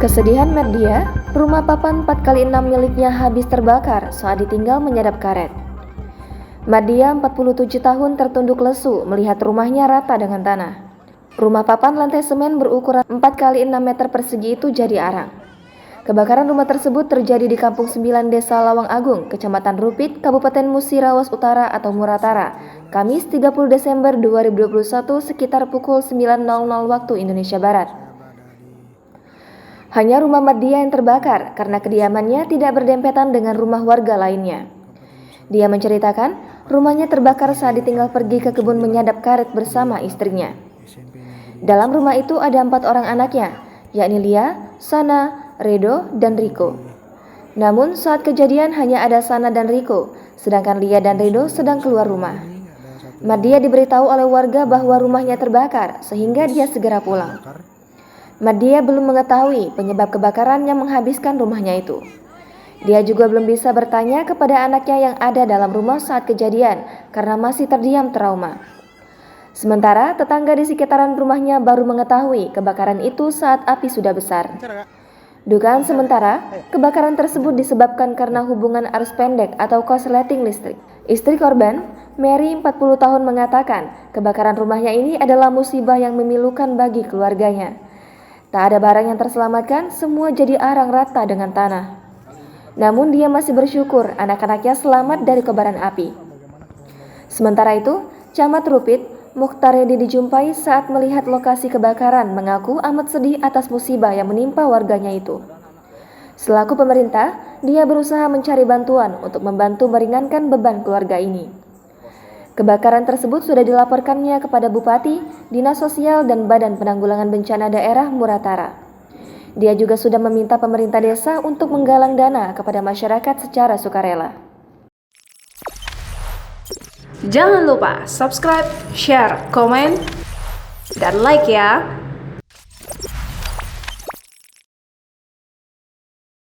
Kesedihan Merdia, rumah papan 4x6 miliknya habis terbakar saat ditinggal menyadap karet. Merdia 47 tahun tertunduk lesu melihat rumahnya rata dengan tanah. Rumah papan lantai semen berukuran 4x6 meter persegi itu jadi arang. Kebakaran rumah tersebut terjadi di Kampung 9 Desa Lawang Agung, Kecamatan Rupit, Kabupaten Musirawas Utara atau Muratara, Kamis 30 Desember 2021 sekitar pukul 9.00 waktu Indonesia Barat. Hanya rumah Merdia yang terbakar karena kediamannya tidak berdempetan dengan rumah warga lainnya. Dia menceritakan rumahnya terbakar saat ditinggal pergi ke kebun menyadap karet bersama istrinya. Dalam rumah itu ada 4 orang anaknya, yakni Lia, Sana, Redo, dan Riko. Namun saat kejadian hanya ada Sana dan Riko, sedangkan Lia dan Redo sedang keluar rumah. Merdia diberitahu oleh warga bahwa rumahnya terbakar sehingga dia segera pulang. Merdia belum mengetahui penyebab kebakaran yang menghabiskan rumahnya itu. Dia juga belum bisa bertanya kepada anaknya yang ada dalam rumah saat kejadian karena masih terdiam trauma. Sementara tetangga di sekitaran rumahnya baru mengetahui kebakaran itu saat api sudah besar. Dugaan sementara, kebakaran tersebut disebabkan karena hubungan arus pendek atau korsleting listrik. Istri korban, Mary 40 tahun mengatakan kebakaran rumahnya ini adalah musibah yang memilukan bagi keluarganya. Tak ada barang yang terselamatkan, semua jadi arang rata dengan tanah. Namun dia masih bersyukur anak-anaknya selamat dari kobaran api. Sementara itu, Camat Rupit, Mukhtaredi dijumpai saat melihat lokasi kebakaran mengaku amat sedih atas musibah yang menimpa warganya itu. Selaku pemerintah, dia berusaha mencari bantuan untuk membantu meringankan beban keluarga ini. Kebakaran tersebut sudah dilaporkannya kepada Bupati, Dinas Sosial, dan Badan Penanggulangan Bencana Daerah Muratara. Dia juga sudah meminta pemerintah desa untuk menggalang dana kepada masyarakat secara sukarela. Jangan lupa subscribe, share, komen, dan like ya!